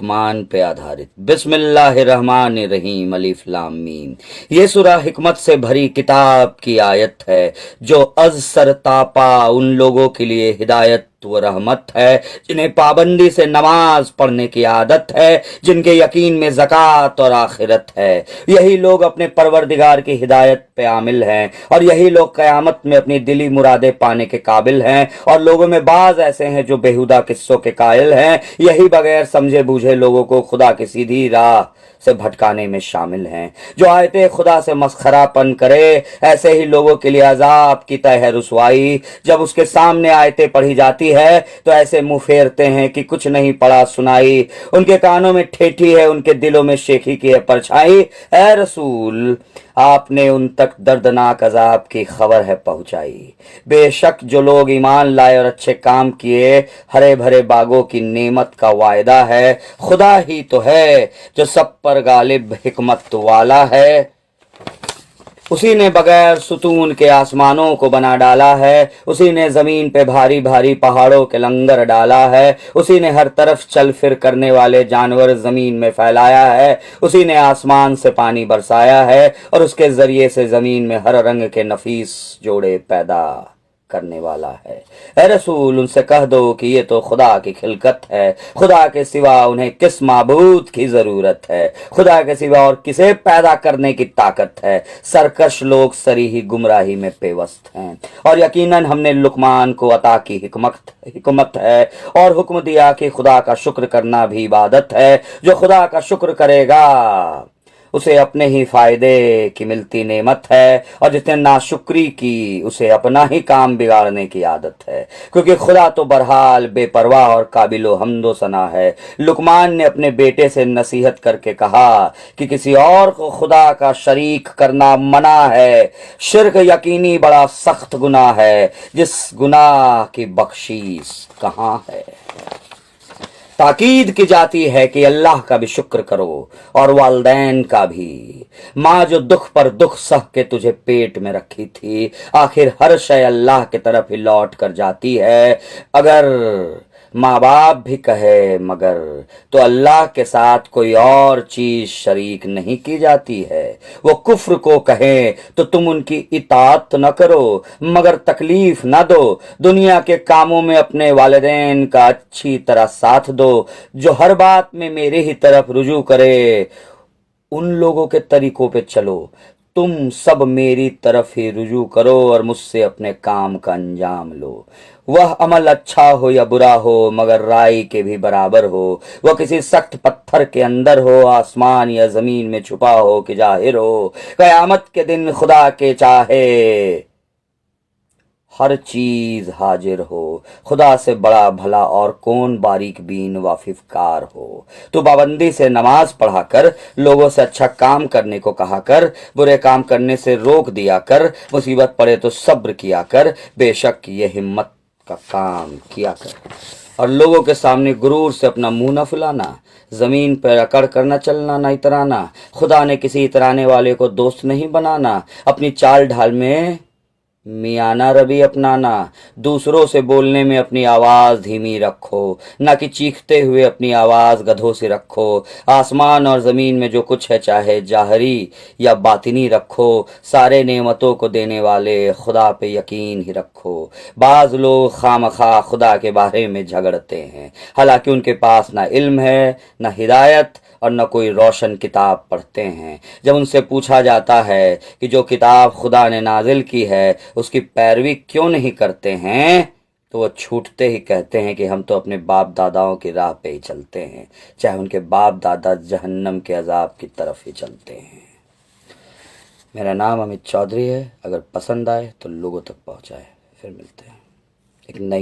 رحمان پہ آدھارت بسم اللہ الرحمن الرحیم الف لام میم۔ یہ سورہ حکمت سے بھری کتاب کی آیت ہے جو از سر تاپا ان لوگوں کے لیے ہدایت و رحمت ہے جنہیں پابندی سے نماز پڑھنے کی عادت ہے، جن کے یقین میں زکوٰۃ اور آخرت ہے۔ یہی لوگ اپنے پروردگار کی ہدایت پہ عامل ہیں اور یہی لوگ قیامت میں اپنی دلی مرادیں پانے کے قابل ہیں۔ اور لوگوں میں بعض ایسے ہیں جو بےہودہ قصوں کے قائل ہیں، یہی بغیر سمجھے بوجھے لوگوں کو خدا کی سیدھی راہ سے بھٹکانے میں شامل ہیں۔ جو آیت خدا سے مسخرہ پن کرے ایسے ہی لوگوں کے لیے عذاب کی تہ ہے رسوائی۔ جب اس کے سامنے آیتیں پڑھی جاتی ہے تو ایسے منہ پھیرتے ہیں کہ کچھ نہیں پڑھا سنائی، ان کے کانوں میں ٹھیٹھی ہے، ان کے دلوں میں شیخی کی ہے پرچھائی۔ اے رسول، آپ نے ان تک دردناک عذاب کی خبر ہے پہنچائی۔ بے شک جو لوگ ایمان لائے اور اچھے کام کیے، ہرے بھرے باغوں کی نعمت کا وعدہ ہے۔ خدا ہی تو ہے جو سب پر غالب حکمت والا ہے۔ اسی نے بغیر ستون کے آسمانوں کو بنا ڈالا ہے، اسی نے زمین پہ بھاری بھاری پہاڑوں کے لنگر ڈالا ہے، اسی نے ہر طرف چل پھر کرنے والے جانور زمین میں پھیلایا ہے، اسی نے آسمان سے پانی برسایا ہے اور اس کے ذریعے سے زمین میں ہر رنگ کے نفیس جوڑے پیدا کرنے والا ہے۔ اے رسول، ان سے کہہ دو کہ یہ تو خدا کی خلقت ہے، خدا کے سوا انہیں کس معبود کی ضرورت ہے، خدا کے سوا اور کسے پیدا کرنے کی طاقت ہے۔ سرکش لوگ سری ہی گمراہی میں پیوست ہیں۔ اور یقیناً ہم نے لقمان کو عطا کی حکمت ہے اور حکم دیا کہ خدا کا شکر کرنا بھی عبادت ہے۔ جو خدا کا شکر کرے گا اسے اپنے ہی فائدے کی ملتی نعمت ہے، اور جس نے ناشکری کی اسے اپنا ہی کام بگاڑنے کی عادت ہے، کیونکہ خدا تو برحال بے پرواہ اور قابل و حمد و ثنا ہے۔ لقمان نے اپنے بیٹے سے نصیحت کر کے کہا کہ کسی اور کو خدا کا شریک کرنا منع ہے۔ شرک یقینی بڑا سخت گناہ ہے، جس گناہ کی بخشش کہاں ہے۔ تاکید کی جاتی ہے کہ اللہ کا بھی شکر کرو اور والدین کا بھی۔ ماں جو دکھ پر دکھ سہ کے تجھے پیٹ میں رکھی تھی، آخر ہر شے اللہ کی طرف ہی لوٹ کر جاتی ہے۔ اگر ماں باپ بھی کہے مگر، تو اللہ کے ساتھ کوئی اور چیز شریک نہیں کی جاتی ہے۔ وہ کفر کو کہیں تو تم ان کی اطاعت نہ کرو مگر تکلیف نہ دو۔ دنیا کے کاموں میں اپنے والدین کا اچھی طرح ساتھ دو۔ جو ہر بات میں میرے ہی طرف رجوع کرے ان لوگوں کے طریقوں پہ چلو۔ تم سب میری طرف ہی رجوع کرو اور مجھ سے اپنے کام کا انجام لو۔ وہ عمل اچھا ہو یا برا ہو مگر رائی کے بھی برابر ہو، وہ کسی سخت پتھر کے اندر ہو، آسمان یا زمین میں چھپا ہو کہ ظاہر ہو۔ قیامت کے دن خدا کے چاہے ہر چیز حاضر ہو۔ خدا سے بڑا بھلا اور کون باریک بین واقف کار ہو۔ تو پابندی سے نماز پڑھا کر، لوگوں سے اچھا کام کرنے کو کہا کر، برے کام کرنے سے روک دیا کر، مصیبت پڑے تو صبر کیا کر، بے شک یہ ہمت کا کام کیا کر۔ اور لوگوں کے سامنے غرور سے اپنا منہ نہ پھلانا، زمین پر اکڑ کر نہ چلنا نہ اترانا، خدا نے کسی اترانے والے کو دوست نہیں بنانا، اپنی چال ڈھال میں میانہ روی اپنانا، دوسروں سے بولنے میں اپنی آواز دھیمی رکھو، نہ کہ چیختے ہوئے اپنی آواز گدھوں سے رکھو۔ آسمان اور زمین میں جو کچھ ہے چاہے ظاہری یا باطنی رکھو، سارے نعمتوں کو دینے والے خدا پہ یقین ہی رکھو۔ بعض لوگ خواہ خدا کے بارے میں جھگڑتے ہیں، حالانکہ ان کے پاس نہ علم ہے نہ ہدایت اور نہ کوئی روشن کتاب پڑھتے ہیں۔ جب ان سے پوچھا جاتا ہے کہ جو کتاب خدا نے نازل کی ہے اس کی پیروی کیوں نہیں کرتے ہیں، تو وہ چھوٹتے ہی کہتے ہیں کہ ہم تو اپنے باپ داداؤں کی راہ پہ ہی چلتے ہیں، چاہے ان کے باپ دادا جہنم کے عذاب کی طرف ہی چلتے ہیں۔ میرا نام امت چودھری ہے، اگر پسند آئے تو لوگوں تک پہنچائے۔ پھر ملتے ہیں ایک نئی